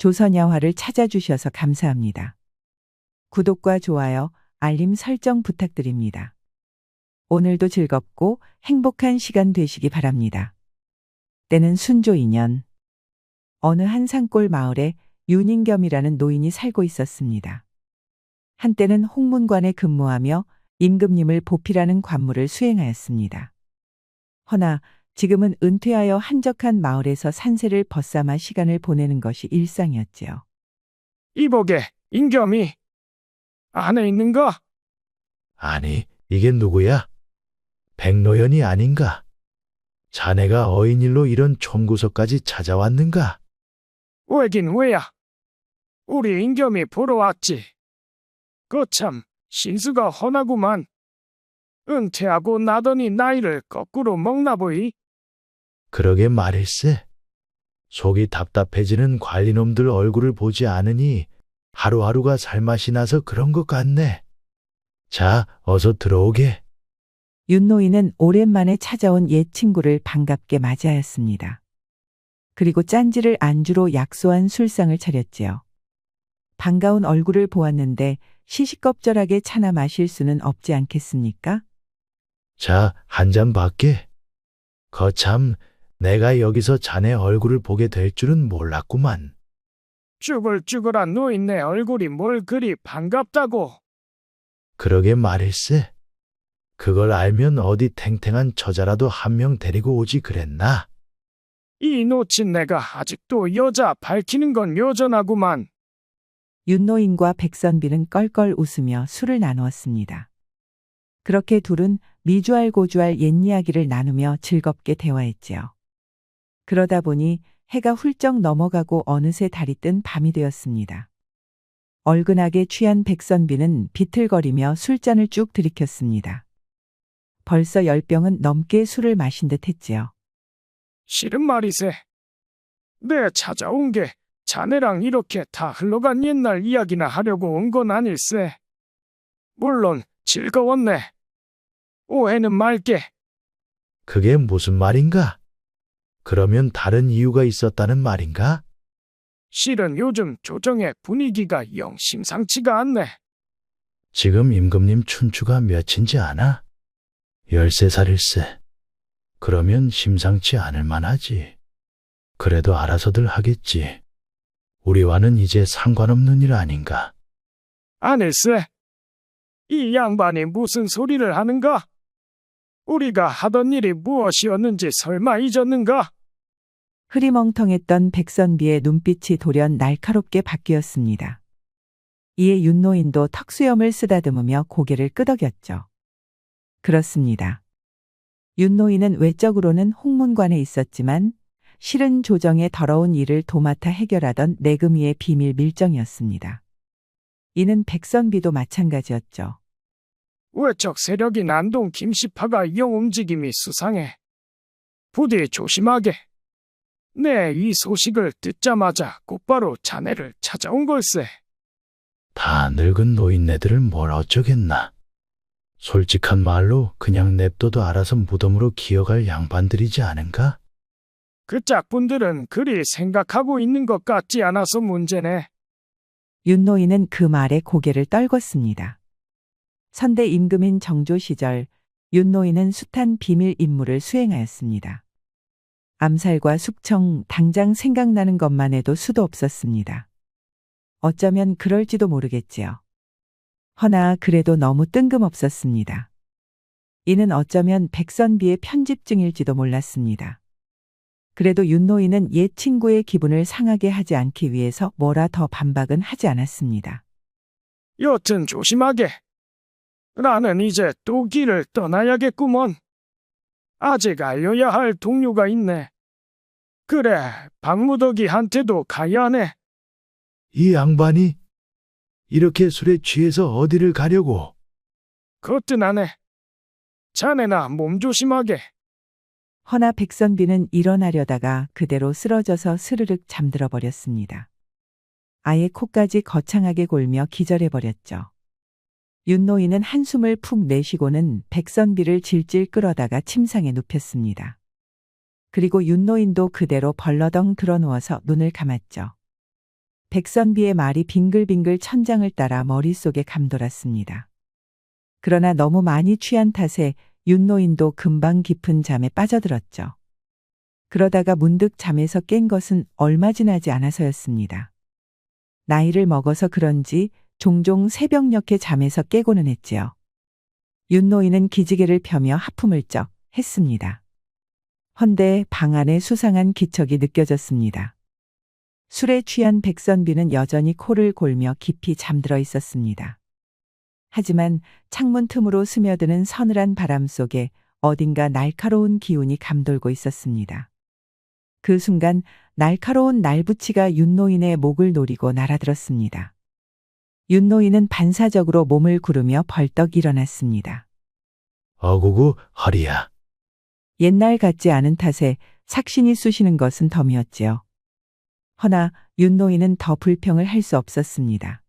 조선야화를 찾아주셔서 감사합니다. 구독과 좋아요, 알림 설정 부탁드립니다. 오늘도 즐겁고 행복한 시간 되시기 바랍니다. 때는 순조 2년. 어느 한 산골 마을에 윤인겸이라는 노인이 살고 있었습니다. 한때는 홍문관에 근무하며 임금님을 보필하는 관무를 수행하였습니다. 허나 지금은 은퇴하여 한적한 마을에서 산세를 벗삼아 시간을 보내는 것이 일상이었지요. 이보게, 인겸이. 안에 있는가? 아니, 이게 누구야? 백노연이 아닌가? 자네가 어인일로 이런 촌구석까지 찾아왔는가? 왜긴 왜야? 우리 인겸이 보러 왔지. 거참, 신수가 훤하구만. 은퇴하고 나더니 나이를 거꾸로 먹나 보이? 그러게 말일세. 속이 답답해지는 관리놈들 얼굴을 보지 않으니 하루하루가 살맛이 나서 그런 것 같네. 자, 어서 들어오게. 윤노인은 오랜만에 찾아온 옛 친구를 반갑게 맞이하였습니다. 그리고 짠지를 안주로 약소한 술상을 차렸지요. 반가운 얼굴을 보았는데 시시껍절하게 차나 마실 수는 없지 않겠습니까? 자, 한 잔 받게. 거참, 내가 여기서 자네 얼굴을 보게 될 줄은 몰랐구만. 쭈글쭈글한 노인네 얼굴이 뭘 그리 반갑다고. 그러게 말일세. 그걸 알면 어디 탱탱한 처자라도 한 명 데리고 오지 그랬나? 이 놓친 내가 아직도 여자 밝히는 건 여전하구만. 윤노인과 백선비는 껄껄 웃으며 술을 나누었습니다. 그렇게 둘은 미주알 고주알 옛 이야기를 나누며 즐겁게 대화했지요. 그러다 보니 해가 훌쩍 넘어가고 어느새 달이 뜬 밤이 되었습니다. 얼근하게 취한 백선비는 비틀거리며 술잔을 쭉 들이켰습니다. 벌써 10병은 넘게 술을 마신 듯 했지요. 실은 말이세. 내 찾아온 게 자네랑 이렇게 다 흘러간 옛날 이야기나 하려고 온 건 아닐세. 물론 즐거웠네. 오해는 말게. 그게 무슨 말인가? 그러면 다른 이유가 있었다는 말인가? 실은 요즘 조정의 분위기가 영 심상치가 않네. 지금 임금님 춘추가 몇인지 아나? 13살일세. 그러면 심상치 않을 만하지. 그래도 알아서들 하겠지. 우리와는 이제 상관없는 일 아닌가? 아닐세. 이 양반이 무슨 소리를 하는가? 우리가 하던 일이 무엇이었는지 설마 잊었는가? 흐리멍텅했던 백선비의 눈빛이 돌연 날카롭게 바뀌었습니다. 이에 윤노인도 턱수염을 쓰다듬으며 고개를 끄덕였죠. 그렇습니다. 윤노인은 외적으로는 홍문관에 있었지만 실은 조정의 더러운 일을 도맡아 해결하던 내금위의 비밀 밀정이었습니다. 이는 백선비도 마찬가지였죠. 외적 세력인 안동 김씨파가 영 움직임이 수상해. 부디 조심하게. 내 이 소식을 듣자마자 곧바로 자네를 찾아온 걸세. 다 늙은 노인네들을 뭘 어쩌겠나. 솔직한 말로 그냥 냅둬도 알아서 무덤으로 기어갈 양반들이지 않은가? 그 짝분들은 그리 생각하고 있는 것 같지 않아서 문제네. 윤노인은 그 말에 고개를 떨궜습니다. 선대 임금인 정조 시절 윤노인은 숱한 비밀 임무를 수행하였습니다. 암살과 숙청, 당장 생각나는 것만 해도 수도 없었습니다. 어쩌면 그럴지도 모르겠지요. 허나 그래도 너무 뜬금없었습니다. 이는 어쩌면 백선비의 편집증일지도 몰랐습니다. 그래도 윤노인은 옛 친구의 기분을 상하게 하지 않기 위해서 뭐라 더 반박은 하지 않았습니다. 여튼 조심하게. 나는 이제 또 길을 떠나야겠구먼. 아직 알려야 할 동료가 있네. 그래, 박무덕이한테도 가야 하네. 이 양반이 이렇게 술에 취해서 어디를 가려고? 거뜬하네. 자네나 몸 조심하게. 허나 백선비는 일어나려다가 그대로 쓰러져서 스르륵 잠들어 버렸습니다. 아예 코까지 거창하게 골며 기절해 버렸죠. 윤노인은 한숨을 푹 내쉬고는 백선비를 질질 끌어다가 침상에 눕혔습니다. 그리고 윤노인도 그대로 벌러덩 드러누워서 눈을 감았죠. 백선비의 말이 빙글빙글 천장을 따라 머릿속에 감돌았습니다. 그러나 너무 많이 취한 탓에 윤노인도 금방 깊은 잠에 빠져들었죠. 그러다가 문득 잠에서 깬 것은 얼마 지나지 않아서였습니다. 나이를 먹어서 그런지 종종 새벽녘에 잠에서 깨고는 했지요. 윤노인은 기지개를 펴며 하품을 쩍 했습니다. 헌데 방 안에 수상한 기척이 느껴졌습니다. 술에 취한 백선비는 여전히 코를 골며 깊이 잠들어 있었습니다. 하지만 창문 틈으로 스며드는 서늘한 바람 속에 어딘가 날카로운 기운이 감돌고 있었습니다. 그 순간 날카로운 날부치가 윤노인의 목을 노리고 날아들었습니다. 윤노인은 반사적으로 몸을 구르며 벌떡 일어났습니다. 어구구 허리야. 옛날 같지 않은 탓에 삭신이 쑤시는 것은 덤이었지요. 허나 윤노인은 더 불평을 할 수 없었습니다.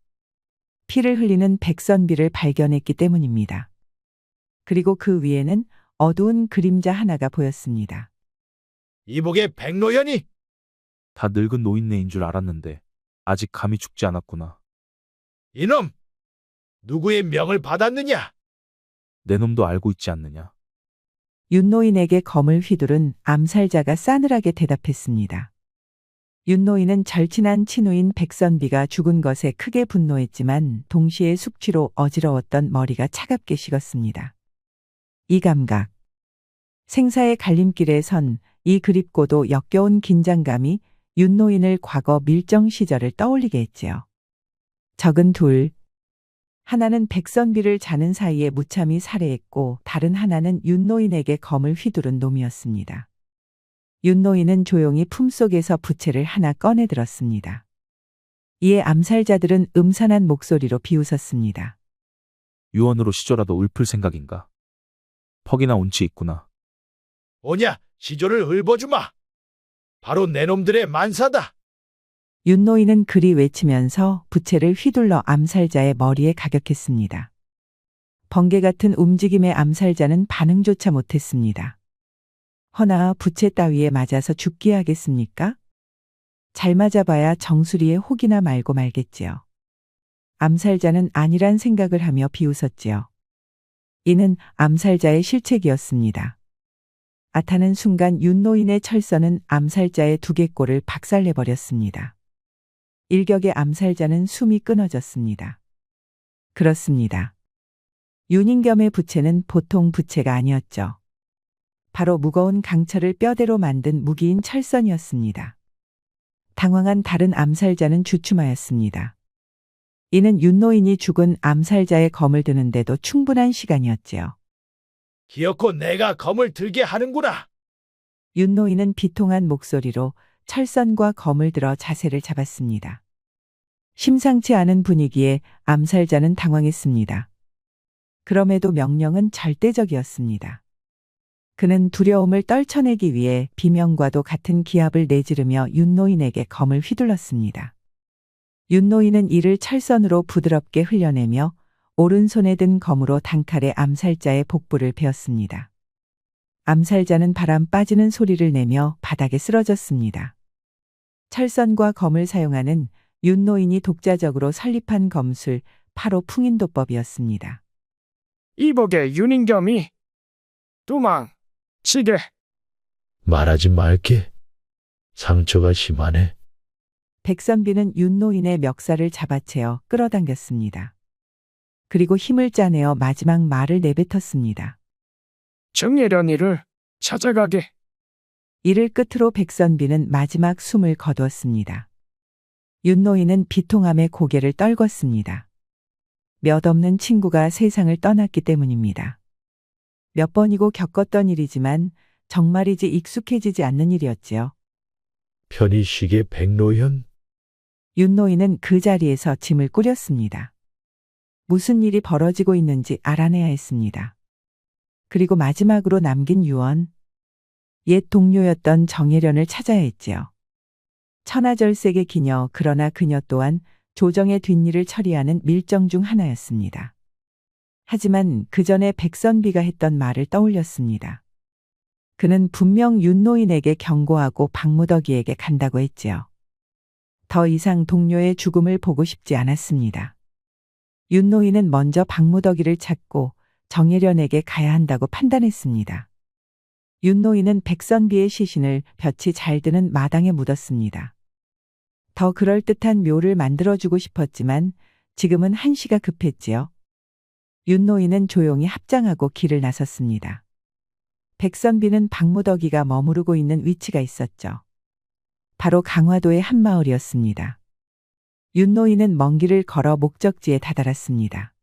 피를 흘리는 백선비를 발견했기 때문입니다. 그리고 그 위에는 어두운 그림자 하나가 보였습니다. 이복의 백노현이? 다 늙은 노인네인 줄 알았는데 아직 감이 죽지 않았구나. 이놈! 누구의 명을 받았느냐? 내 놈도 알고 있지 않느냐. 윤노인에게 검을 휘두른 암살자가 싸늘하게 대답했습니다. 윤노인은 절친한 친우인 백선비가 죽은 것에 크게 분노했지만 동시에 숙취로 어지러웠던 머리가 차갑게 식었습니다. 이 감각. 생사의 갈림길에 선 이 그립고도 역겨운 긴장감이 윤노인을 과거 밀정 시절을 떠올리게 했지요. 적은 둘. 하나는 백선비를 자는 사이에 무참히 살해했고 다른 하나는 윤노인에게 검을 휘두른 놈이었습니다. 윤노인은 조용히 품속에서 부채를 하나 꺼내 들었습니다. 이에 암살자들은 음산한 목소리로 비웃었습니다. 유언으로 시조라도 읊을 생각인가. 퍽이나 운치 있구나. 오냐, 시조를 읊어주마. 바로 내 놈들의 만사다. 윤노인은 그리 외치면서 부채를 휘둘러 암살자의 머리에 가격했습니다. 번개 같은 움직임의 암살자는 반응조차 못했습니다. 허나 부채 따위에 맞아서 죽기야 하겠습니까? 잘 맞아봐야 정수리에 혹이나 말고 말겠지요. 암살자는 아니란 생각을 하며 비웃었지요. 이는 암살자의 실책이었습니다. 아타는 순간 윤노인의 철선은 암살자의 두개골을 박살내버렸습니다. 일격의 암살자는 숨이 끊어졌습니다. 그렇습니다. 윤인겸의 부채는 보통 부채가 아니었죠. 바로 무거운 강철을 뼈대로 만든 무기인 철선이었습니다. 당황한 다른 암살자는 주춤하였습니다. 이는 윤노인이 죽은 암살자의 검을 드는데도 충분한 시간이었지요. 기어코 내가 검을 들게 하는구나. 윤노인은 비통한 목소리로 철선과 검을 들어 자세를 잡았습니다. 심상치 않은 분위기에 암살자는 당황했습니다. 그럼에도 명령은 절대적이었습니다. 그는 두려움을 떨쳐내기 위해 비명과도 같은 기합을 내지르며 윤노인에게 검을 휘둘렀습니다. 윤노인은 이를 철선으로 부드럽게 흘려내며 오른손에 든 검으로 단칼에 암살자의 복부를 베었습니다. 암살자는 바람 빠지는 소리를 내며 바닥에 쓰러졌습니다. 철선과 검을 사용하는 윤노인이 독자적으로 설립한 검술 바로 풍인도법이었습니다. 이복의 윤인겸이 도망, 치게. 말하지 말게. 상처가 심하네. 백선비는 윤노인의 멱살을 잡아채어 끌어당겼습니다. 그리고 힘을 짜내어 마지막 말을 내뱉었습니다. 정예련이를 찾아가게. 이를 끝으로 백선비는 마지막 숨을 거두었습니다. 윤노인은 비통함에 고개를 떨궜습니다. 몇 없는 친구가 세상을 떠났기 때문입니다. 몇 번이고 겪었던 일이지만 정말이지 익숙해지지 않는 일이었지요. 편히 쉬게 백노현. 윤노인은 그 자리에서 짐을 꾸렸습니다. 무슨 일이 벌어지고 있는지 알아내야 했습니다. 그리고 마지막으로 남긴 유언. 옛 동료였던 정예련을 찾아야 했지요. 천하절색의 기녀, 그러나 그녀 또한 조정의 뒷일을 처리하는 밀정 중 하나였습니다. 하지만 그 전에 백선비가 했던 말을 떠올렸습니다. 그는 분명 윤노인에게 경고하고 박무덕이에게 간다고 했지요. 더 이상 동료의 죽음을 보고 싶지 않았습니다. 윤노인은 먼저 박무덕이를 찾고 정혜련에게 가야 한다고 판단했습니다. 윤노인은 백선비의 시신을 볕이 잘 드는 마당에 묻었습니다. 더 그럴듯한 묘를 만들어주고 싶었지만 지금은 한시가 급했지요. 윤노인은 조용히 합장하고 길을 나섰습니다. 백선비는 박무덕이가 머무르고 있는 위치가 있었죠. 바로 강화도의 한 마을이었습니다. 윤노인은 먼 길을 걸어 목적지에 다다랐습니다.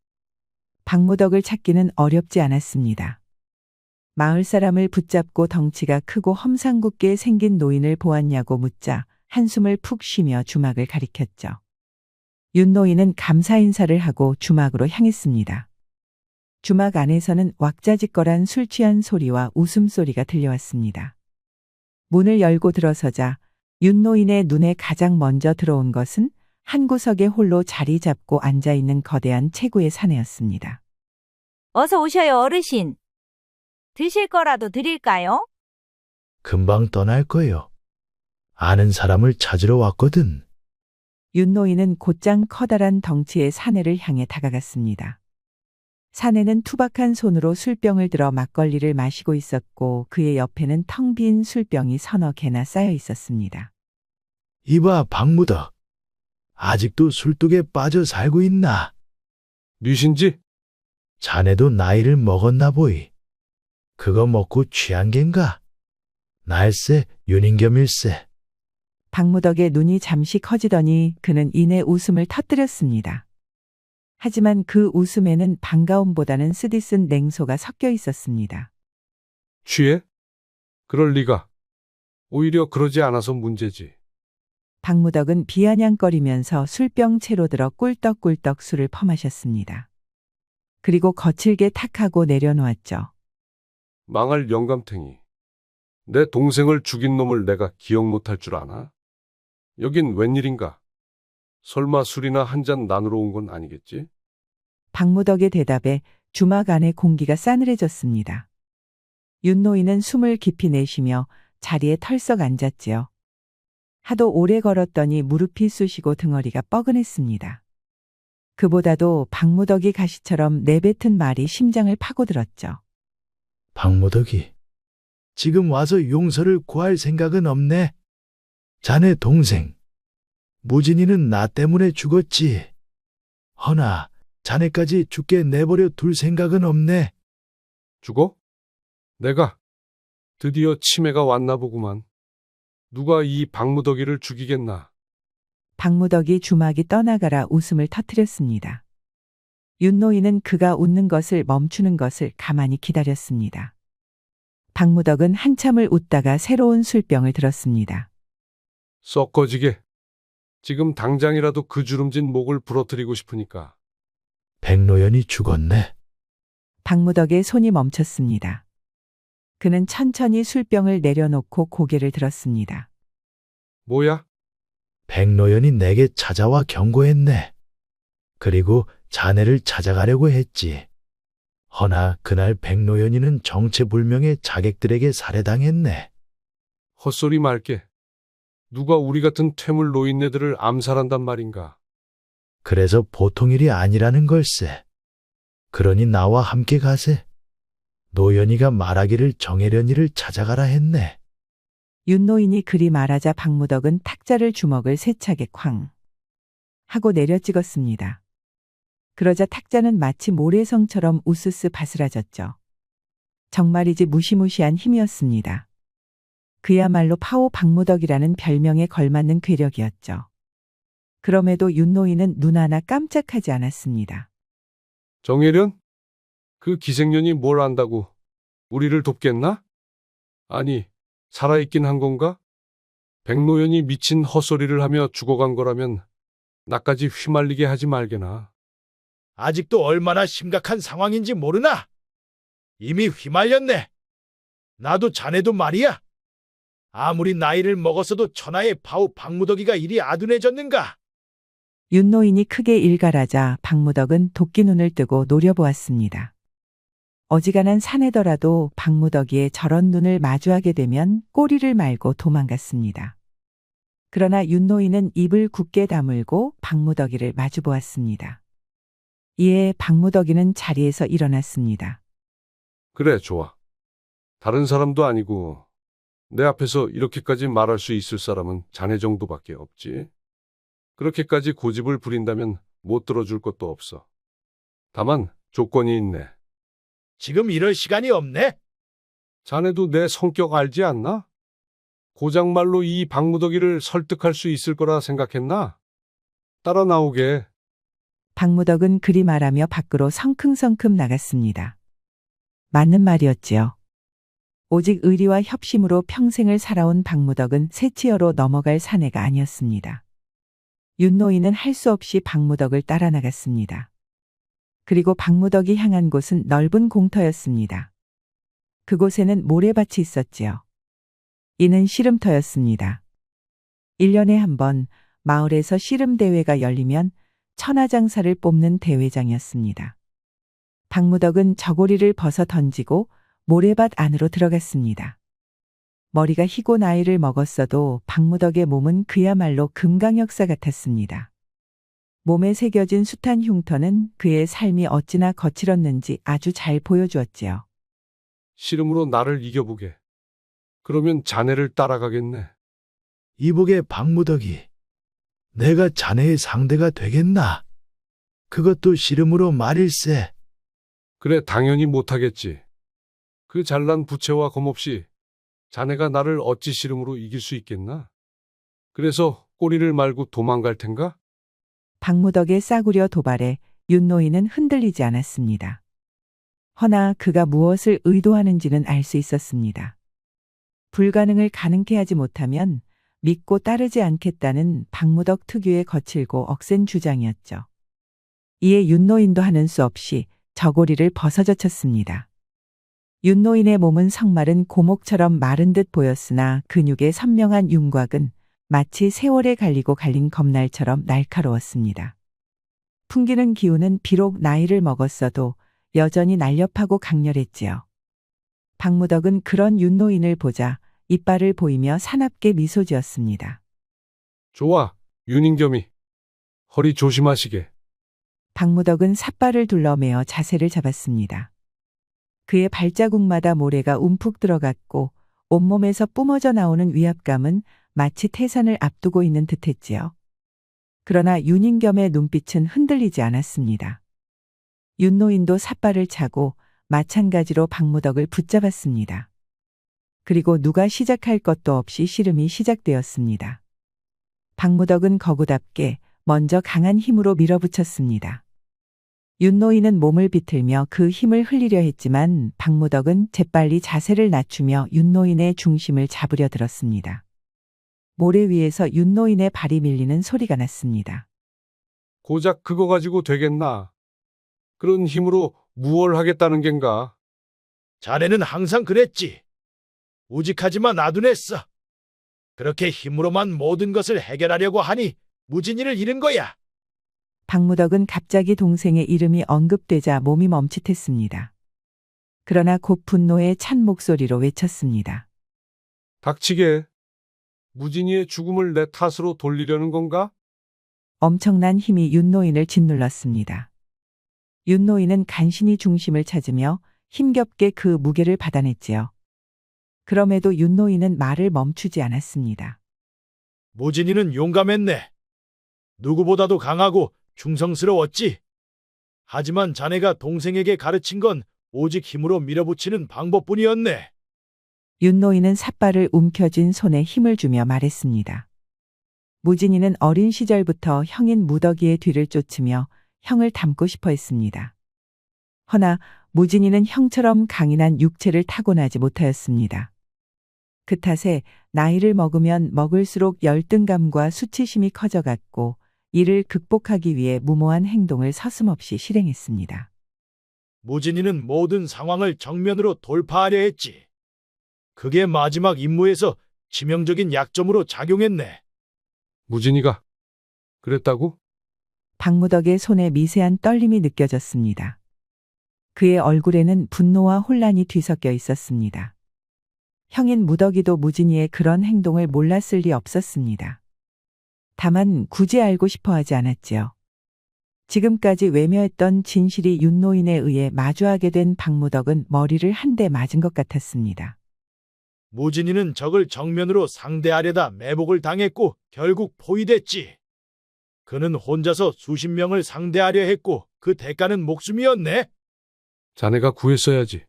박무덕을 찾기는 어렵지 않았습니다. 마을 사람을 붙잡고 덩치가 크고 험상궂게 생긴 노인을 보았냐고 묻자 한숨을 푹 쉬며 주막을 가리켰죠. 윤노인은 감사 인사를 하고 주막으로 향했습니다. 주막 안에서는 왁자지껄한 술 취한 소리와 웃음소리가 들려왔습니다. 문을 열고 들어서자 윤노인의 눈에 가장 먼저 들어온 것은 한 구석에 홀로 자리 잡고 앉아있는 거대한 체구의 사내였습니다. 어서 오셔요, 어르신. 드실 거라도 드릴까요? 금방 떠날 거요. 아는 사람을 찾으러 왔거든. 윤노인은 곧장 커다란 덩치의 사내를 향해 다가갔습니다. 사내는 투박한 손으로 술병을 들어 막걸리를 마시고 있었고 그의 옆에는 텅 빈 술병이 서너 개나 쌓여 있었습니다. 이봐, 박무덕. 아직도 술독에 빠져 살고 있나? 뉘신지? 자네도 나이를 먹었나 보이. 그거 먹고 취한 겐가? 날세 윤인겸일세. 박무덕의 눈이 잠시 커지더니 그는 이내 웃음을 터뜨렸습니다. 하지만 그 웃음에는 반가움보다는 쓰디쓴 냉소가 섞여 있었습니다. 취해? 그럴 리가. 오히려 그러지 않아서 문제지. 박무덕은 비아냥거리면서 술병 채로 들어 꿀떡꿀떡 술을 퍼마셨습니다. 그리고 거칠게 탁하고 내려놓았죠. 망할 영감탱이. 내 동생을 죽인 놈을 내가 기억 못할 줄 아나? 여긴 웬일인가? 설마 술이나 한 잔 나누러 온 건 아니겠지? 박무덕의 대답에 주막 안의 공기가 싸늘해졌습니다. 윤노인은 숨을 깊이 내쉬며 자리에 털썩 앉았지요. 하도 오래 걸었더니 무릎이 쑤시고 등허리가 뻐근했습니다. 그보다도 박무덕이 가시처럼 내뱉은 말이 심장을 파고들었죠. 박무덕이 지금 와서 용서를 구할 생각은 없네. 자네 동생 무진이는 나 때문에 죽었지. 허나 자네까지 죽게 내버려 둘 생각은 없네. 죽어? 내가? 드디어 치매가 왔나 보구만. 누가 이 박무덕이를 죽이겠나? 박무덕이 주막이 떠나가라 웃음을 터뜨렸습니다. 윤노인은 그가 웃는 것을 멈추는 것을 가만히 기다렸습니다. 박무덕은 한참을 웃다가 새로운 술병을 들었습니다. 썩 꺼지게. 지금 당장이라도 그 주름진 목을 부러뜨리고 싶으니까. 백노연이 죽었네. 박무덕의 손이 멈췄습니다. 그는 천천히 술병을 내려놓고 고개를 들었습니다. 뭐야? 백노연이 내게 찾아와 경고했네. 그리고 자네를 찾아가려고 했지. 허나 그날 백노연이는 정체불명의 자객들에게 살해당했네. 헛소리 말게. 누가 우리 같은 퇴물 노인네들을 암살한단 말인가? 그래서 보통 일이 아니라는 걸세. 그러니 나와 함께 가세. 노연이가 말하기를 정혜련이를 찾아가라 했네. 윤노인이 그리 말하자 박무덕은 탁자를 주먹을 세차게 쾅 하고 내려 찍었습니다. 그러자 탁자는 마치 모래성처럼 우스스 바스라졌죠. 정말이지 무시무시한 힘이었습니다. 그야말로 파오 박무덕이라는 별명에 걸맞는 괴력이었죠. 그럼에도 윤노인은 눈 하나 깜짝하지 않았습니다. 정혜련? 그 기생년이 뭘 안다고 우리를 돕겠나? 아니, 살아있긴 한 건가? 백노연이 미친 헛소리를 하며 죽어간 거라면 나까지 휘말리게 하지 말게나. 아직도 얼마나 심각한 상황인지 모르나? 이미 휘말렸네. 나도 자네도 말이야. 아무리 나이를 먹었어도 천하의 파우 박무덕이가 이리 아둔해졌는가? 윤노인이 크게 일갈하자 박무덕은 도끼 눈을 뜨고 노려보았습니다. 어지간한 사내더라도 박무덕이의 저런 눈을 마주하게 되면 꼬리를 말고 도망갔습니다. 그러나 윤노인은 입을 굳게 다물고 박무덕이를 마주보았습니다. 이에 박무덕이는 자리에서 일어났습니다. 그래, 좋아. 다른 사람도 아니고 내 앞에서 이렇게까지 말할 수 있을 사람은 자네 정도밖에 없지. 그렇게까지 고집을 부린다면 못 들어줄 것도 없어. 다만 조건이 있네. 지금 이럴 시간이 없네. 자네도 내 성격 알지 않나? 고작 말로 이 박무덕이를 설득할 수 있을 거라 생각했나? 따라 나오게. 박무덕은 그리 말하며 밖으로 성큼성큼 나갔습니다. 맞는 말이었지요. 오직 의리와 협심으로 평생을 살아온 박무덕은 새치어로 넘어갈 사내가 아니었습니다. 윤노인은 할 수 없이 박무덕을 따라 나갔습니다. 그리고 박무덕이 향한 곳은 넓은 공터였습니다. 그곳에는 모래밭이 있었지요. 이는 씨름터였습니다. 1년에 한 번 마을에서 씨름 대회가 열리면 천하장사를 뽑는 대회장이었습니다. 박무덕은 저고리를 벗어 던지고 모래밭 안으로 들어갔습니다. 머리가 희고 나이를 먹었어도 박무덕의 몸은 그야말로 금강역사 같았습니다. 몸에 새겨진 숱한 흉터는 그의 삶이 어찌나 거칠었는지 아주 잘 보여주었지요. 씨름으로 나를 이겨보게. 그러면 자네를 따라가겠네. 이복의 박무덕이 내가 자네의 상대가 되겠나? 그것도 씨름으로 말일세. 그래, 당연히 못하겠지. 그 잘난 부채와 검없이 자네가 나를 어찌 씨름으로 이길 수 있겠나? 그래서 꼬리를 말고 도망갈 텐가? 박무덕의 싸구려 도발에 윤노인은 흔들리지 않았습니다. 허나 그가 무엇을 의도하는지는 알 수 있었습니다. 불가능을 가능케 하지 못하면 믿고 따르지 않겠다는 박무덕 특유의 거칠고 억센 주장이었죠. 이에 윤노인도 하는 수 없이 저고리를 벗어젖혔습니다. 윤노인의 몸은 성마른 고목처럼 마른 듯 보였으나 근육의 선명한 윤곽은 마치 세월에 갈리고 갈린 검날처럼 날카로웠습니다. 풍기는 기운은 비록 나이를 먹었어도 여전히 날렵하고 강렬했지요. 박무덕은 그런 윤노인을 보자 이빨을 보이며 사납게 미소 지었습니다. 좋아, 윤인겸이. 허리 조심하시게. 박무덕은 삿발을 둘러매어 자세를 잡았습니다. 그의 발자국마다 모래가 움푹 들어갔고 온몸에서 뿜어져 나오는 위압감은 마치 태산을 앞두고 있는 듯했지요. 그러나 윤인겸의 눈빛은 흔들리지 않았습니다. 윤노인도 삿발을 차고 마찬가지로 박무덕을 붙잡았습니다. 그리고 누가 시작할 것도 없이 씨름이 시작되었습니다. 박무덕은 거구답게 먼저 강한 힘으로 밀어붙였습니다. 윤노인은 몸을 비틀며 그 힘을 흘리려 했지만 박무덕은 재빨리 자세를 낮추며 윤노인의 중심을 잡으려 들었습니다. 모래 위에서 윤노인의 발이 밀리는 소리가 났습니다. 고작 그거 가지고 되겠나? 그런 힘으로 무얼 하겠다는 겐가? 자네는 항상 그랬지. 우직하지만 나둔했어. 그렇게 힘으로만 모든 것을 해결하려고 하니 무진이를 잃은 거야. 박무덕은 갑자기 동생의 이름이 언급되자 몸이 멈칫했습니다. 그러나 곧 분노에 찬 목소리로 외쳤습니다. 닥치게. 무진이의 죽음을 내 탓으로 돌리려는 건가? 엄청난 힘이 윤노인을 짓눌렀습니다. 윤노인은 간신히 중심을 찾으며 힘겹게 그 무게를 받아냈지요. 그럼에도 윤노인은 말을 멈추지 않았습니다. 무진이는 용감했네. 누구보다도 강하고 충성스러웠지. 하지만 자네가 동생에게 가르친 건 오직 힘으로 밀어붙이는 방법뿐이었네. 윤노인은 삿발을 움켜쥔 손에 힘을 주며 말했습니다. 무진이는 어린 시절부터 형인 무덕이의 뒤를 쫓으며 형을 닮고 싶어 했습니다. 허나 무진이는 형처럼 강인한 육체를 타고나지 못하였습니다. 그 탓에 나이를 먹으면 먹을수록 열등감과 수치심이 커져갔고 이를 극복하기 위해 무모한 행동을 서슴없이 실행했습니다. 무진이는 모든 상황을 정면으로 돌파하려 했지. 그게 마지막 임무에서 치명적인 약점으로 작용했네. 무진이가 그랬다고? 박무덕의 손에 미세한 떨림이 느껴졌습니다. 그의 얼굴에는 분노와 혼란이 뒤섞여 있었습니다. 형인 무덕이도 무진이의 그런 행동을 몰랐을 리 없었습니다. 다만 굳이 알고 싶어 하지 않았지요. 지금까지 외면했던 진실이 윤노인에 의해 마주하게 된 박무덕은 머리를 한 대 맞은 것 같았습니다. 무진이는 적을 정면으로 상대하려다 매복을 당했고 결국 포위됐지. 그는 혼자서 수십 명을 상대하려 했고 그 대가는 목숨이었네. 자네가 구했어야지.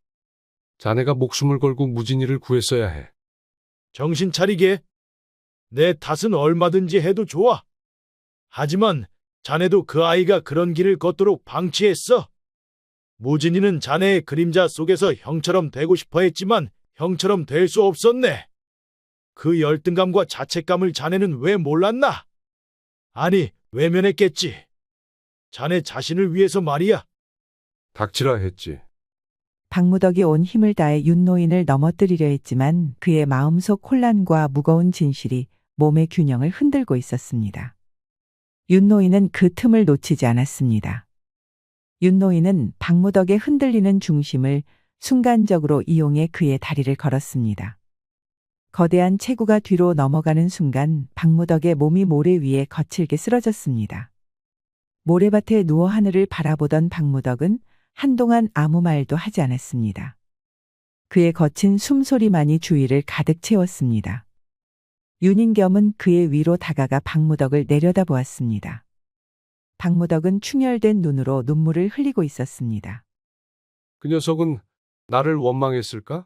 자네가 목숨을 걸고 무진이를 구했어야 해. 정신 차리게. 내 탓은 얼마든지 해도 좋아. 하지만 자네도 그 아이가 그런 길을 걷도록 방치했어. 무진이는 자네의 그림자 속에서 형처럼 되고 싶어 했지만 형처럼 될 수 없었네. 그 열등감과 자책감을 자네는 왜 몰랐나? 아니, 외면했겠지. 자네 자신을 위해서 말이야. 닥치라 했지. 박무덕이 온 힘을 다해 윤노인을 넘어뜨리려 했지만 그의 마음속 혼란과 무거운 진실이 몸의 균형을 흔들고 있었습니다. 윤노인은 그 틈을 놓치지 않았습니다. 윤노인은 박무덕의 흔들리는 중심을 순간적으로 이용해 그의 다리를 걸었습니다. 거대한 체구가 뒤로 넘어가는 순간 박무덕의 몸이 모래 위에 거칠게 쓰러졌습니다. 모래밭에 누워 하늘을 바라보던 박무덕은 한동안 아무 말도 하지 않았습니다. 그의 거친 숨소리만이 주위를 가득 채웠습니다. 윤인겸은 그의 위로 다가가 박무덕을 내려다보았습니다. 박무덕은 충혈된 눈으로 눈물을 흘리고 있었습니다. 그 녀석은 나를 원망했을까?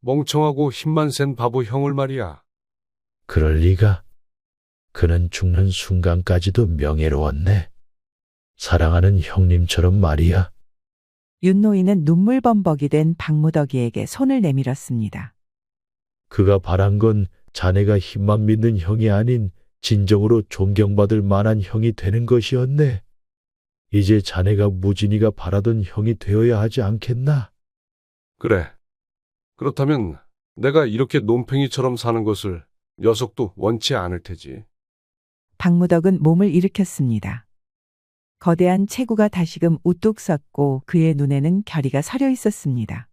멍청하고 힘만 센 바보 형을 말이야. 그럴 리가. 그는 죽는 순간까지도 명예로웠네. 사랑하는 형님처럼 말이야. 윤노인은 눈물범벅이 된 박무덕이에게 손을 내밀었습니다. 그가 바란 건 자네가 힘만 믿는 형이 아닌 진정으로 존경받을 만한 형이 되는 것이었네. 이제 자네가 무진이가 바라던 형이 되어야 하지 않겠나? 그래. 그렇다면 내가 이렇게 논팽이처럼 사는 것을 녀석도 원치 않을 테지. 박무덕은 몸을 일으켰습니다. 거대한 체구가 다시금 우뚝 섰고 그의 눈에는 결의가 서려 있었습니다.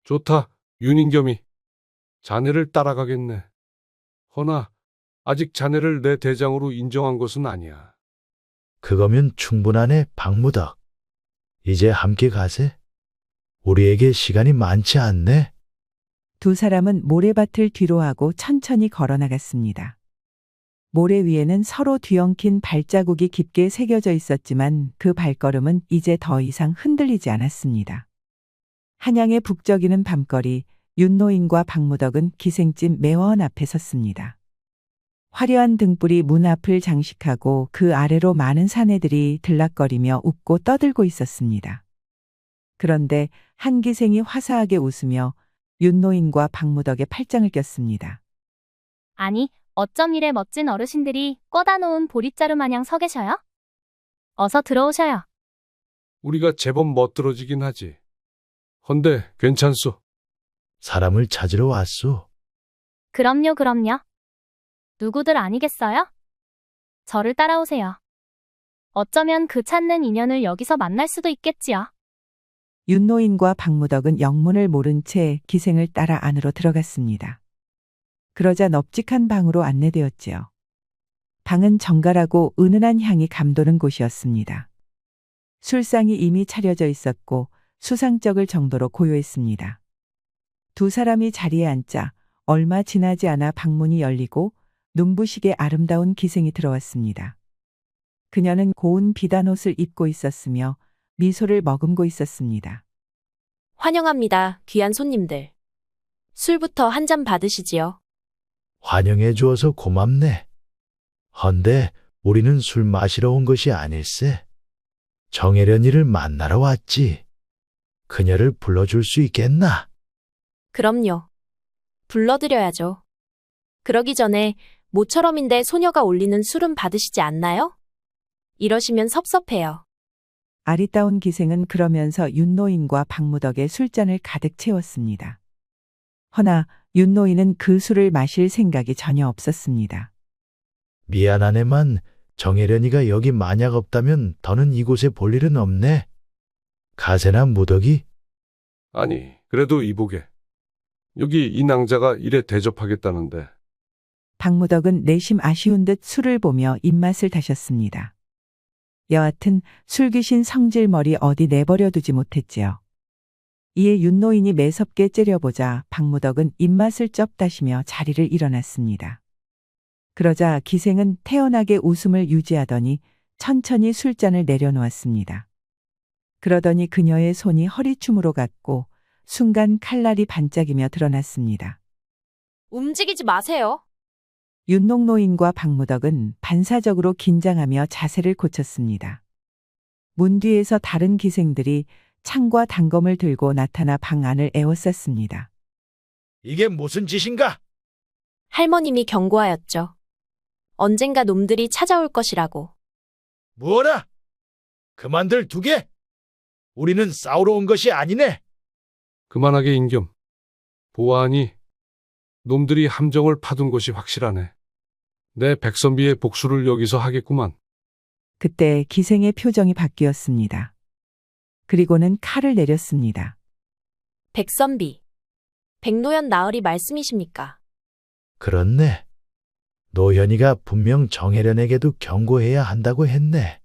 좋다, 윤인겸이. 자네를 따라가겠네. 허나 아직 자네를 내 대장으로 인정한 것은 아니야. 그거면 충분하네, 박무덕. 이제 함께 가세. 우리에게 시간이 많지 않네. 두 사람은 모래밭을 뒤로하고 천천히 걸어나갔습니다. 모래 위에는 서로 뒤엉킨 발자국이 깊게 새겨져 있었지만 그 발걸음은 이제 더 이상 흔들리지 않았습니다. 한양의 북적이는 밤거리, 윤노인과 박무덕은 기생집 매화원 앞에 섰습니다. 화려한 등불이 문 앞을 장식하고 그 아래로 많은 사내들이 들락거리며 웃고 떠들고 있었습니다. 그런데 한 기생이 화사하게 웃으며 윤노인과 박무덕의 팔짱을 꼈습니다. 아니, 어쩜 이래 멋진 어르신들이 꿔다 놓은 보릿자루 마냥 서 계셔요? 어서 들어오셔요. 우리가 제법 멋들어지긴 하지. 헌데 괜찮소. 사람을 찾으러 왔소. 그럼요, 그럼요. 누구들 아니겠어요? 저를 따라오세요. 어쩌면 그 찾는 인연을 여기서 만날 수도 있겠지요. 윤노인과 박무덕은 영문을 모른 채 기생을 따라 안으로 들어갔습니다. 그러자 넙직한 방으로 안내되었지요. 방은 정갈하고 은은한 향이 감도는 곳이었습니다. 술상이 이미 차려져 있었고 수상쩍을 정도로 고요했습니다. 두 사람이 자리에 앉자 얼마 지나지 않아 방문이 열리고 눈부시게 아름다운 기생이 들어왔습니다. 그녀는 고운 비단옷을 입고 있었으며 미소를 머금고 있었습니다. 환영합니다, 귀한 손님들. 술부터 한 잔 받으시지요. 환영해 주어서 고맙네. 헌데 우리는 술 마시러 온 것이 아닐세. 정혜련이를 만나러 왔지. 그녀를 불러줄 수 있겠나? 그럼요. 불러드려야죠. 그러기 전에 모처럼인데 소녀가 올리는 술은 받으시지 않나요? 이러시면 섭섭해요. 아리따운 기생은 그러면서 윤노인과 박무덕의 술잔을 가득 채웠습니다. 허나 윤노인은 그 술을 마실 생각이 전혀 없었습니다. 미안하네만 정혜련이가 여기 만약 없다면 더는 이곳에 볼 일은 없네. 가세나 무덕이? 아니, 그래도 이보게. 여기 이 낭자가 이래 대접하겠다는데. 박무덕은 내심 아쉬운 듯 술을 보며 입맛을 다셨습니다. 여하튼 술귀신 성질머리 어디 내버려두지 못했지요. 이에 윤노인이 매섭게 째려보자 박무덕은 입맛을 쩝다시며 자리를 일어났습니다. 그러자 기생은 태연하게 웃음을 유지하더니 천천히 술잔을 내려놓았습니다. 그러더니 그녀의 손이 허리춤으로 갔고 순간 칼날이 반짝이며 드러났습니다. 움직이지 마세요. 윤농노인과 박무덕은 반사적으로 긴장하며 자세를 고쳤습니다. 문 뒤에서 다른 기생들이 창과 단검을 들고 나타나 방 안을 에워쌌습니다. 이게 무슨 짓인가? 할머님이 경고하였죠. 언젠가 놈들이 찾아올 것이라고. 뭐라? 그만들 두게? 우리는 싸우러 온 것이 아니네. 그만하게 임겸. 보아하니 놈들이 함정을 파둔 것이 확실하네. 내 백선비의 복수를 여기서 하겠구만. 그때 기생의 표정이 바뀌었습니다. 그리고는 칼을 내렸습니다. 백선비. 백노연 나으리 말씀이십니까? 그렇네. 노현이가 분명 정혜련에게도 경고해야 한다고 했네.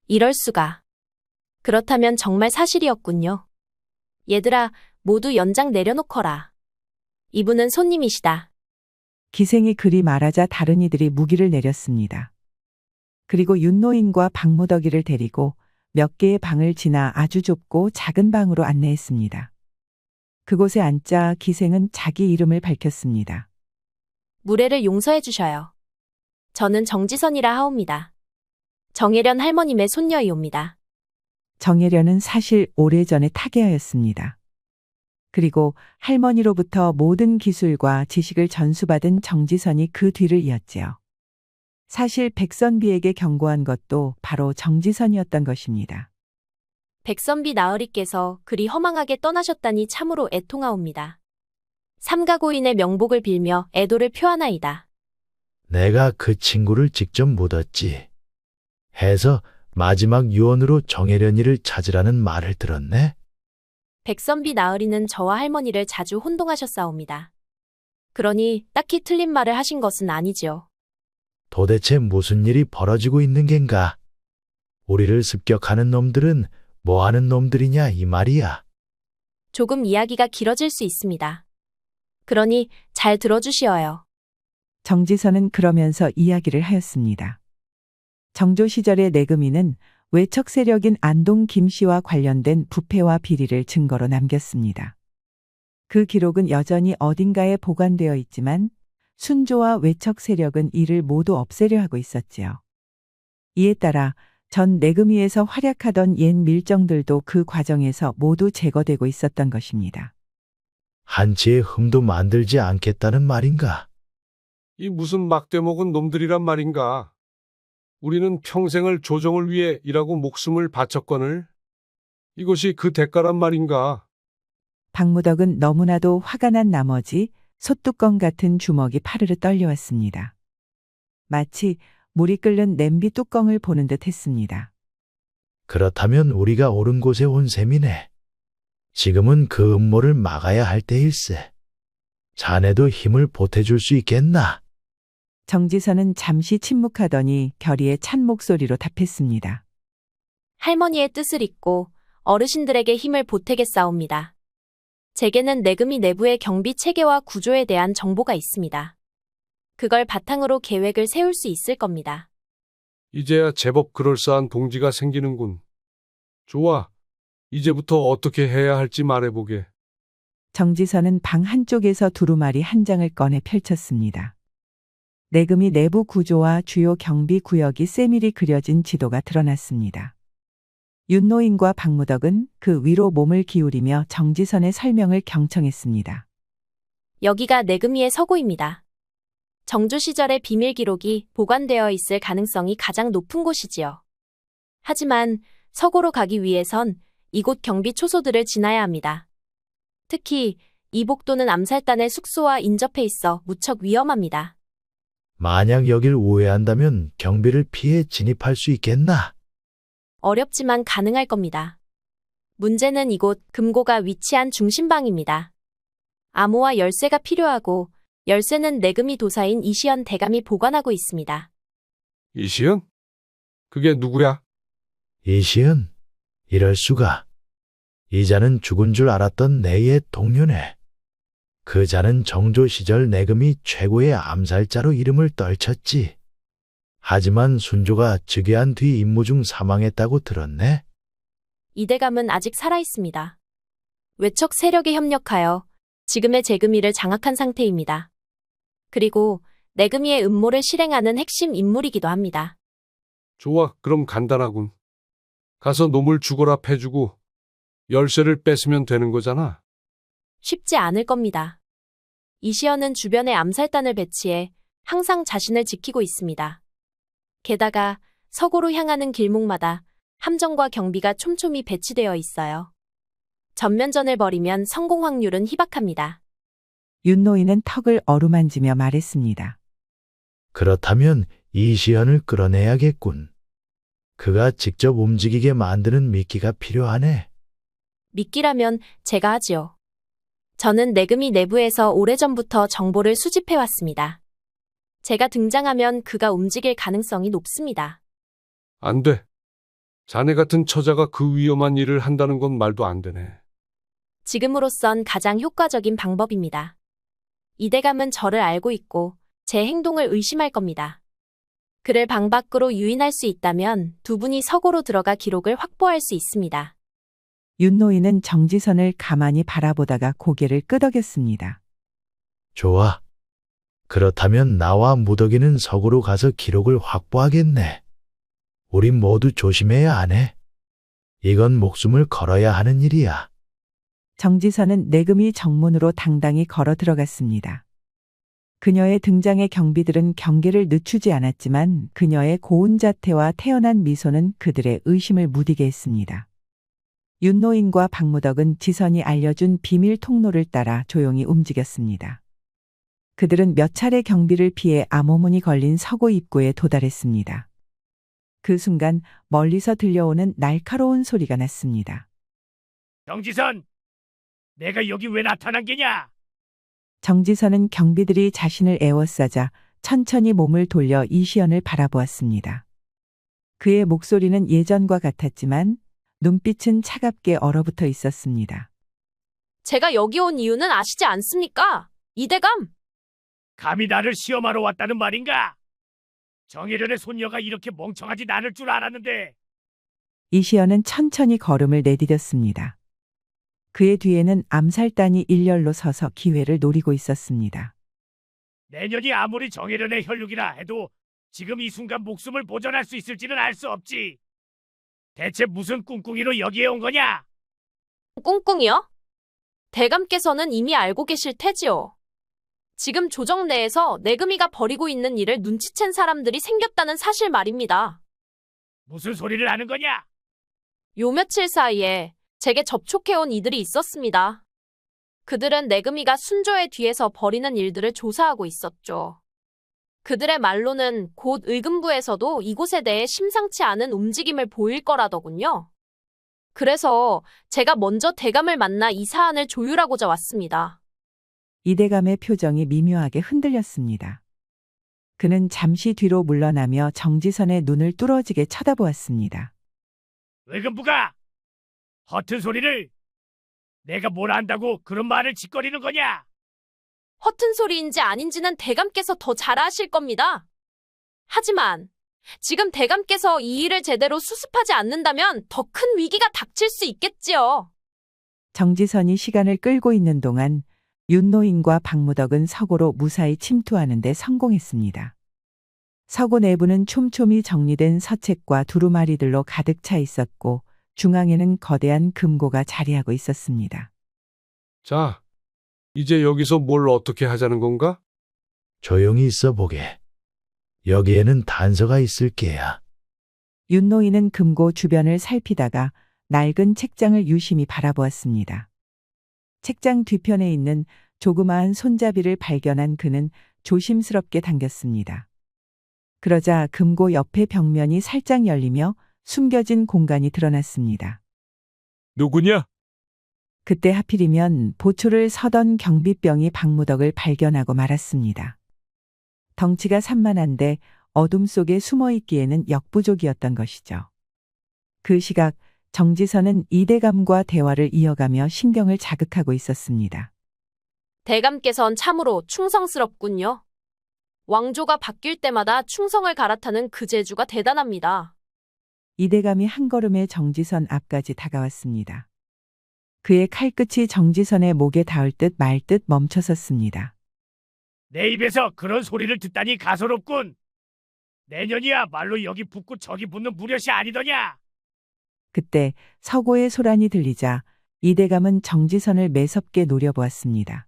이럴 수가. 그렇다면 정말 사실이었군요. 얘들아, 모두 연장 내려놓거라. 이분은 손님이시다. 기생이 그리 말하자 다른 이들이 무기를 내렸습니다. 그리고 윤노인과 박무덕이를 데리고 몇 개의 방을 지나 아주 좁고 작은 방으로 안내했습니다. 그곳에 앉자 기생은 자기 이름을 밝혔습니다. 무례를 용서해 주셔요. 저는 정지선이라 하옵니다. 정혜련 할머님의 손녀이옵니다. 정혜련은 사실 오래전에 타계하였습니다. 그리고 할머니로부터 모든 기술과 지식을 전수받은 정지선이 그 뒤를 이었지요. 사실 백선비에게 경고한 것도 바로 정지선이었던 것입니다. 백선비 나으리께서 그리 허망하게 떠나셨다니 참으로 애통하옵니다. 삼가고인의 명복을 빌며 애도를 표하나이다. 내가 그 친구를 직접 묻었지. 해서 마지막 유언으로 정혜련이를 찾으라는 말을 들었네. 백선비 나으리는 저와 할머니를 자주 혼동하셨사옵니다. 그러니 딱히 틀린 말을 하신 것은 아니지요. 도대체 무슨 일이 벌어지고 있는 겐가? 우리를 습격하는 놈들은 뭐 하는 놈들이냐 이 말이야. 조금 이야기가 길어질 수 있습니다. 그러니 잘 들어주시어요. 정지선은 그러면서 이야기를 하였습니다. 정조 시절의 내금이는 외척 세력인 안동 김씨와 관련된 부패와 비리를 증거로 남겼습니다. 그 기록은 여전히 어딘가에 보관되어 있지만 순조와 외척 세력은 이를 모두 없애려 하고 있었지요. 이에 따라 전 내금위에서 활약하던 옛 밀정들도 그 과정에서 모두 제거되고 있었던 것입니다. 한치의 흠도 만들지 않겠다는 말인가? 이 무슨 막대먹은 놈들이란 말인가? 우리는 평생을 조정을 위해 일하고 목숨을 바쳤거늘. 이것이 그 대가란 말인가? 박무덕은 너무나도 화가 난 나머지 솥뚜껑 같은 주먹이 파르르 떨려왔습니다. 마치 물이 끓는 냄비 뚜껑을 보는 듯 했습니다. 그렇다면 우리가 옳은 곳에 온 셈이네. 지금은 그 음모를 막아야 할 때일세. 자네도 힘을 보태줄 수 있겠나? 정지선은 잠시 침묵하더니 결의에 찬 목소리로 답했습니다. 할머니의 뜻을 잇고 어르신들에게 힘을 보태겠사옵니다. 제게는 내금이 내부의 경비 체계와 구조에 대한 정보가 있습니다. 그걸 바탕으로 계획을 세울 수 있을 겁니다. 이제야 제법 그럴싸한 동지가 생기는군. 좋아. 이제부터 어떻게 해야 할지 말해보게. 정지선은 방 한쪽에서 두루마리 한 장을 꺼내 펼쳤습니다. 내금이 내부 구조와 주요 경비 구역이 세밀히 그려진 지도가 드러났습니다. 윤노인과 박무덕은 그 위로 몸을 기울이며 정지선의 설명을 경청했습니다. 여기가 내금이의 서고입니다. 정조 시절의 비밀 기록이 보관되어 있을 가능성이 가장 높은 곳이지요. 하지만 서고로 가기 위해선 이곳 경비 초소들을 지나야 합니다. 특히 이 복도는 암살단의 숙소와 인접해 있어 무척 위험합니다. 만약 여길 우회한다면 경비를 피해 진입할 수 있겠나? 어렵지만 가능할 겁니다. 문제는 이곳 금고가 위치한 중심방입니다. 암호와 열쇠가 필요하고 열쇠는 내금이 도사인 이시연 대감이 보관하고 있습니다. 이시연? 그게 누구야? 이시은, 이럴 수가. 이 자는 죽은 줄 알았던 내 옛 동료네. 그 자는 정조 시절 내금이 최고의 암살자로 이름을 떨쳤지. 하지만 순조가 즉위한 뒤 임무 중 사망했다고 들었네. 이 대감은 아직 살아있습니다. 외척 세력에 협력하여 지금의 제금이를 장악한 상태입니다. 그리고 내금이의 음모를 실행하는 핵심 인물이기도 합니다. 좋아, 그럼 간단하군. 가서 놈을 죽어라 패주고 열쇠를 뺏으면 되는 거잖아. 쉽지 않을 겁니다. 이시연은 주변에 암살단을 배치해 항상 자신을 지키고 있습니다. 게다가 서고로 향하는 길목마다 함정과 경비가 촘촘히 배치되어 있어요. 전면전을 벌이면 성공 확률은 희박합니다. 윤노인은 턱을 어루만지며 말했습니다. 그렇다면 이시연을 끌어내야겠군. 그가 직접 움직이게 만드는 미끼가 필요하네. 미끼라면 제가 하지요. 저는 내금이 내부에서 오래전부터 정보를 수집해 왔습니다. 제가 등장하면 그가 움직일 가능성이 높습니다. 안 돼. 자네 같은 처자가 그 위험한 일을 한다는 건 말도 안 되네. 지금으로선 가장 효과적인 방법입니다. 이 대감은 저를 알고 있고 제 행동을 의심할 겁니다. 그를 방 밖으로 유인할 수 있다면 두 분이 서고로 들어가 기록을 확보할 수 있습니다. 윤노인은 정지선을 가만히 바라보다가 고개를 끄덕였습니다. 좋아. 그렇다면 나와 무덕이는 서구로 가서 기록을 확보하겠네. 우린 모두 조심해야 하네. 이건 목숨을 걸어야 하는 일이야. 정지선은 내금이 정문으로 당당히 걸어 들어갔습니다. 그녀의 등장에 경비들은 경계를 늦추지 않았지만 그녀의 고운 자태와 태연한 미소는 그들의 의심을 무디게 했습니다. 윤노인과 박무덕은 지선이 알려준 비밀 통로를 따라 조용히 움직였습니다. 그들은 몇 차례 경비를 피해 암호문이 걸린 서고 입구에 도달했습니다. 그 순간 멀리서 들려오는 날카로운 소리가 났습니다. 정지선, 내가 여기 왜 나타난 게냐? 정지선은 경비들이 자신을 에워싸자 천천히 몸을 돌려 이시연을 바라보았습니다. 그의 목소리는 예전과 같았지만 눈빛은 차갑게 얼어붙어 있었습니다. 제가 여기 온 이유는 아시지 않습니까? 이 대감! 감히 나를 시험하러 왔다는 말인가? 정혜련의 손녀가 이렇게 멍청하지 않을 줄 알았는데. 이시연은 천천히 걸음을 내디뎠습니다. 그의 뒤에는 암살단이 일렬로 서서 기회를 노리고 있었습니다. 내년이 아무리 정혜련의 혈육이라 해도 지금 이 순간 목숨을 보존할 수 있을지는 알 수 없지. 대체 무슨 꿍꿍이로 여기에 온 거냐? 꿍꿍이요? 대감께서는 이미 알고 계실 테지요. 지금 조정 내에서 내금이가 벌이고 있는 일을 눈치챈 사람들이 생겼다는 사실 말입니다. 무슨 소리를 하는 거냐? 요 며칠 사이에 제게 접촉해온 이들이 있었습니다. 그들은 내금이가 순조의 뒤에서 벌이는 일들을 조사하고 있었죠. 그들의 말로는 곧 의금부에서도 이곳에 대해 심상치 않은 움직임을 보일 거라더군요. 그래서 제가 먼저 대감을 만나 이 사안을 조율하고자 왔습니다. 이대감의 표정이 미묘하게 흔들렸습니다. 그는 잠시 뒤로 물러나며 정지선의 눈을 뚫어지게 쳐다보았습니다. 의금부가 허튼 소리를 내가 뭘 안다고 그런 말을 짓거리는 거냐? 허튼 소리인지 아닌지는 대감께서 더 잘 아실 겁니다. 하지만 지금 대감께서 이 일을 제대로 수습하지 않는다면 더 큰 위기가 닥칠 수 있겠지요. 정지선이 시간을 끌고 있는 동안 윤노인과 박무덕은 서고로 무사히 침투하는 데 성공했습니다. 서고 내부는 촘촘히 정리된 서책과 두루마리들로 가득 차 있었고 중앙에는 거대한 금고가 자리하고 있었습니다. 자, 이제 여기서 뭘 어떻게 하자는 건가? 조용히 있어 보게. 여기에는 단서가 있을 게야. 윤노인은 금고 주변을 살피다가 낡은 책장을 유심히 바라보았습니다. 책장 뒤편에 있는 조그마한 손잡이를 발견한 그는 조심스럽게 당겼습니다. 그러자 금고 옆의 벽면이 살짝 열리며 숨겨진 공간이 드러났습니다. 누구냐? 그때 하필이면 보초를 서던 경비병이 박무덕을 발견하고 말았습니다. 덩치가 산만한데 어둠 속에 숨어 있기에는 역부족이었던 것이죠. 그 시각 정지선은 이대감과 대화를 이어가며 신경을 자극하고 있었습니다. 대감께선 참으로 충성스럽군요. 왕조가 바뀔 때마다 충성을 갈아타는 그 재주가 대단합니다. 이대감이 한 걸음에 정지선 앞까지 다가왔습니다. 그의 칼끝이 정지선의 목에 닿을 듯 말 듯 멈춰섰습니다. 내 입에서 그런 소리를 듣다니 가소롭군. 내년이야 말로 여기 붙고 저기 붙는 무릇이 아니더냐. 그때 서고의 소란이 들리자 이대감은 정지선을 매섭게 노려보았습니다.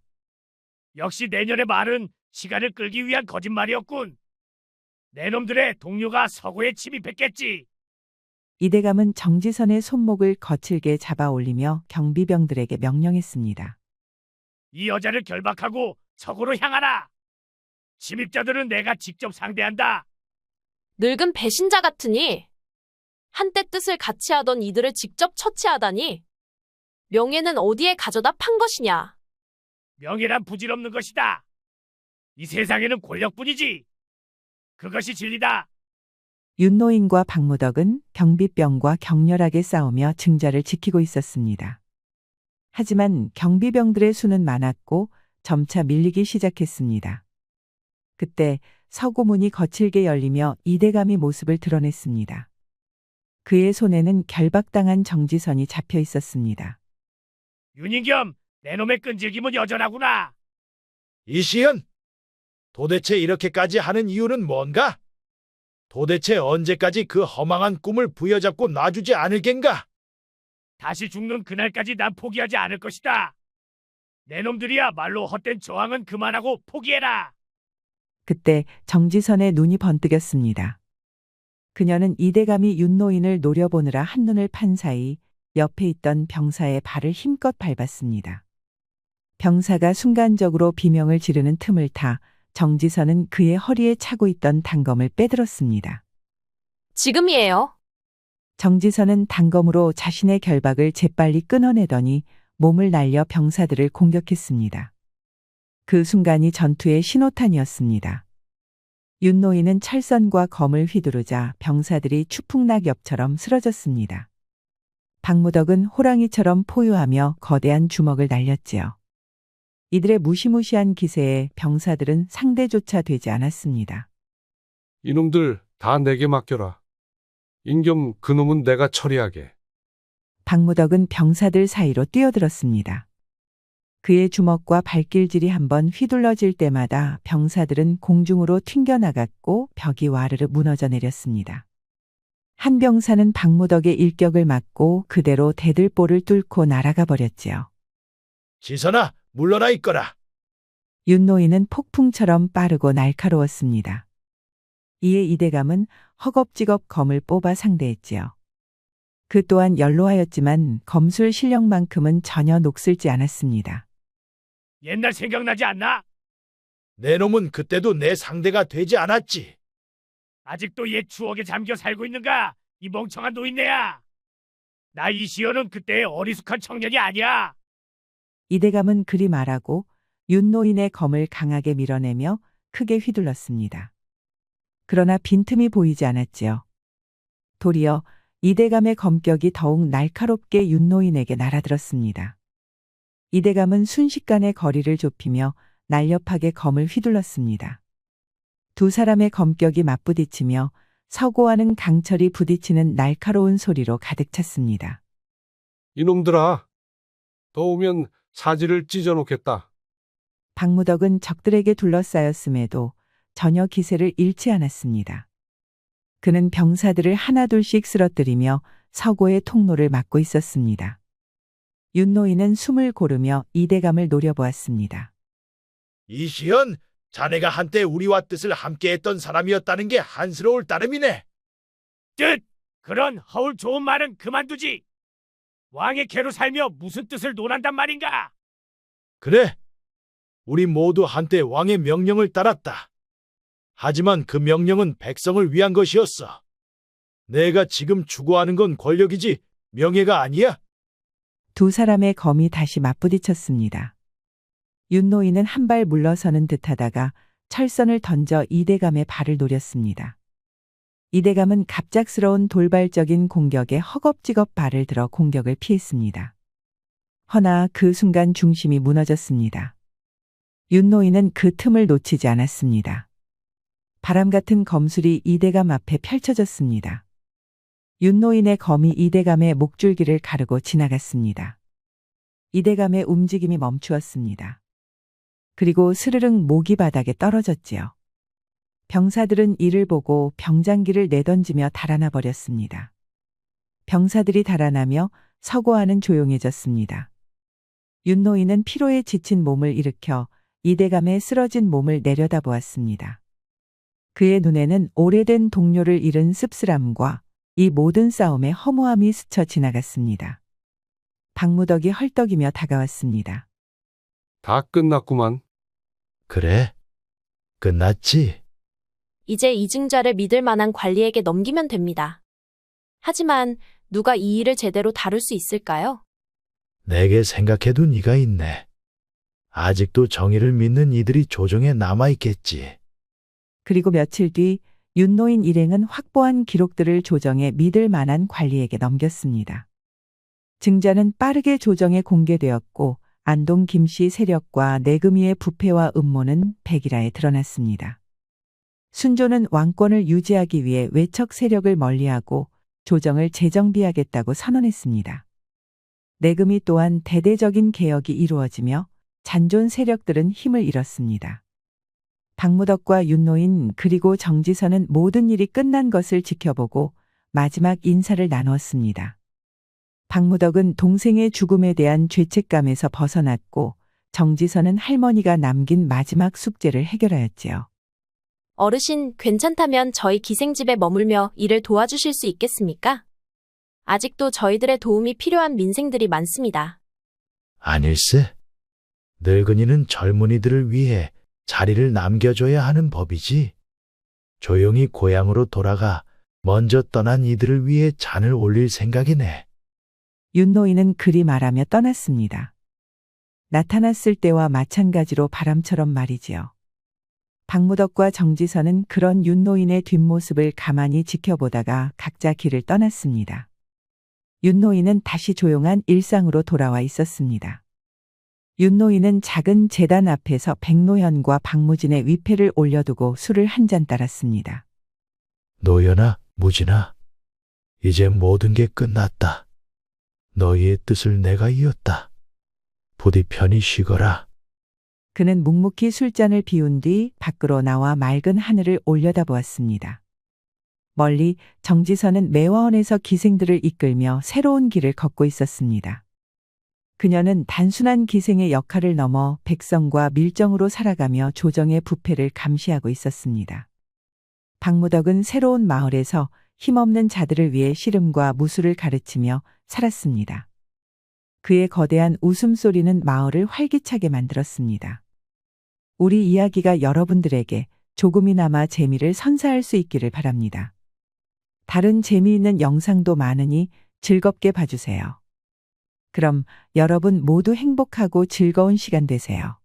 역시 내년의 말은 시간을 끌기 위한 거짓말이었군. 내 놈들의 동료가 서고에 침입했겠지. 이대감은 정지선의 손목을 거칠게 잡아 올리며 경비병들에게 명령했습니다. 이 여자를 결박하고 서고로 향하라. 침입자들은 내가 직접 상대한다. 늙은 배신자 같으니 한때 뜻을 같이 하던 이들을 직접 처치하다니 명예는 어디에 가져다 판 것이냐. 명예란 부질없는 것이다. 이 세상에는 권력뿐이지. 그것이 진리다. 윤노인과 박무덕은 경비병과 격렬하게 싸우며 증자를 지키고 있었습니다. 하지만 경비병들의 수는 많았고 점차 밀리기 시작했습니다. 그때 서고문이 거칠게 열리며 이대감이 모습을 드러냈습니다. 그의 손에는 결박당한 정지선이 잡혀 있었습니다. 윤인겸, 내 놈의 끈질김은 여전하구나. 이시연, 도대체 이렇게까지 하는 이유는 뭔가? 도대체 언제까지 그 허망한 꿈을 부여잡고 놔주지 않을 겐가? 다시 죽는 그날까지 난 포기하지 않을 것이다. 내 놈들이야 말로 헛된 저항은 그만하고 포기해라. 그때 정지선의 눈이 번뜩였습니다. 그녀는 이대감이 윤노인을 노려보느라 한눈을 판 사이 옆에 있던 병사의 발을 힘껏 밟았습니다. 병사가 순간적으로 비명을 지르는 틈을 타 정지선은 그의 허리에 차고 있던 단검을 빼들었습니다. 지금이에요. 정지선은 단검으로 자신의 결박을 재빨리 끊어내더니 몸을 날려 병사들을 공격했습니다. 그 순간이 전투의 신호탄이었습니다. 윤노인은 철선과 검을 휘두르자 병사들이 추풍낙엽처럼 쓰러졌습니다. 박무덕은 호랑이처럼 포효하며 거대한 주먹을 날렸지요. 이들의 무시무시한 기세에 병사들은 상대조차 되지 않았습니다. 이놈들 다 내게 맡겨라. 인겸 그놈은 내가 처리하게. 박무덕은 병사들 사이로 뛰어들었습니다. 그의 주먹과 발길질이 한번 휘둘러질 때마다 병사들은 공중으로 튕겨나갔고 벽이 와르르 무너져 내렸습니다. 한 병사는 박무덕의 일격을 맞고 그대로 대들보를 뚫고 날아가 버렸지요. 지선아, 물러나 있거라. 윤노인은 폭풍처럼 빠르고 날카로웠습니다. 이에 이대감은 허겁지겁 검을 뽑아 상대했지요. 그 또한 연로하였지만 검술 실력만큼은 전혀 녹슬지 않았습니다. 옛날 생각나지 않나? 내 놈은 그때도 내 상대가 되지 않았지. 아직도 옛 추억에 잠겨 살고 있는가? 이 멍청한 노인네야. 나 이시연은 그때의 어리숙한 청년이 아니야. 이대감은 그리 말하고 윤노인의 검을 강하게 밀어내며 크게 휘둘렀습니다. 그러나 빈틈이 보이지 않았지요. 도리어 이대감의 검격이 더욱 날카롭게 윤노인에게 날아들었습니다. 이대감은 순식간에 거리를 좁히며 날렵하게 검을 휘둘렀습니다. 두 사람의 검격이 맞부딪히며 서고하는 강철이 부딪히는 날카로운 소리로 가득 찼습니다. 이놈들아, 더 오면 사지를 찢어놓겠다. 박무덕은 적들에게 둘러싸였음에도 전혀 기세를 잃지 않았습니다. 그는 병사들을 하나둘씩 쓰러뜨리며 서고의 통로를 막고 있었습니다. 윤노인은 숨을 고르며 이대감을 노려보았습니다. 이시연, 자네가 한때 우리와 뜻을 함께했던 사람이었다는 게 한스러울 따름이네. 뜻! 그런 허울 좋은 말은 그만두지. 왕의 개로 살며 무슨 뜻을 논한단 말인가? 그래, 우리 모두 한때 왕의 명령을 따랐다. 하지만 그 명령은 백성을 위한 것이었어. 내가 지금 추구하는 건 권력이지 명예가 아니야. 두 사람의 검이 다시 맞부딪혔습니다. 윤노인은 한 발 물러서는 듯하다가 철선을 던져 이대감의 발을 노렸습니다. 이대감은 갑작스러운 돌발적인 공격에 허겁지겁 발을 들어 공격을 피했습니다. 허나 그 순간 중심이 무너졌습니다. 윤노인은 그 틈을 놓치지 않았습니다. 바람 같은 검술이 이대감 앞에 펼쳐졌습니다. 윤노인의 검이 이대감의 목줄기를 가르고 지나갔습니다. 이대감의 움직임이 멈추었습니다. 그리고 스르륵 목이 바닥에 떨어졌지요. 병사들은 이를 보고 병장기를 내던지며 달아나 버렸습니다. 병사들이 달아나며 서고하는 조용해졌습니다. 윤노인은 피로에 지친 몸을 일으켜 이대감의 쓰러진 몸을 내려다보았습니다. 그의 눈에는 오래된 동료를 잃은 씁쓸함과 이 모든 싸움의 허무함이 스쳐 지나갔습니다. 박무덕이 헐떡이며 다가왔습니다. 다 끝났구만. 그래? 끝났지? 이제 이증자를 믿을 만한 관리에게 넘기면 됩니다. 하지만 누가 이 일을 제대로 다룰 수 있을까요? 내게 생각해둔 이가 있네. 아직도 정의를 믿는 이들이 조정에 남아있겠지. 그리고 며칠 뒤 윤노인 일행은 확보한 기록들을 조정에 믿을 만한 관리에게 넘겼습니다. 증자는 빠르게 조정에 공개되었고 안동 김씨 세력과 내금위의 부패와 음모는 백일하에 드러났습니다. 순조는 왕권을 유지하기 위해 외척 세력을 멀리하고 조정을 재정비하겠다고 선언했습니다. 내금위 또한 대대적인 개혁이 이루어지며 잔존 세력들은 힘을 잃었습니다. 박무덕과 윤노인 그리고 정지선은 모든 일이 끝난 것을 지켜보고 마지막 인사를 나누었습니다. 박무덕은 동생의 죽음에 대한 죄책감에서 벗어났고 정지선은 할머니가 남긴 마지막 숙제를 해결하였지요. 어르신, 괜찮다면 저희 기생집에 머물며 일을 도와주실 수 있겠습니까? 아직도 저희들의 도움이 필요한 민생들이 많습니다. 아닐세? 늙은이는 젊은이들을 위해 자리를 남겨줘야 하는 법이지. 조용히 고향으로 돌아가 먼저 떠난 이들을 위해 잔을 올릴 생각이네. 윤노인은 그리 말하며 떠났습니다. 나타났을 때와 마찬가지로 바람처럼 말이지요. 박무덕과 정지선은 그런 윤노인의 뒷모습을 가만히 지켜보다가 각자 길을 떠났습니다. 윤노인은 다시 조용한 일상으로 돌아와 있었습니다. 윤노인은 작은 제단 앞에서 백노현과 박무진의 위패를 올려두고 술을 한 잔 따랐습니다. 노연아, 무진아, 이제 모든 게 끝났다. 너희의 뜻을 내가 이었다. 부디 편히 쉬거라. 그는 묵묵히 술잔을 비운 뒤 밖으로 나와 맑은 하늘을 올려다보았습니다. 멀리 정지선은 매화원에서 기생들을 이끌며 새로운 길을 걷고 있었습니다. 그녀는 단순한 기생의 역할을 넘어 백성과 밀정으로 살아가며 조정의 부패를 감시하고 있었습니다. 박무덕은 새로운 마을에서 힘없는 자들을 위해 씨름과 무술을 가르치며 살았습니다. 그의 거대한 웃음소리는 마을을 활기차게 만들었습니다. 우리 이야기가 여러분들에게 조금이나마 재미를 선사할 수 있기를 바랍니다. 다른 재미있는 영상도 많으니 즐겁게 봐주세요. 그럼 여러분 모두 행복하고 즐거운 시간 되세요.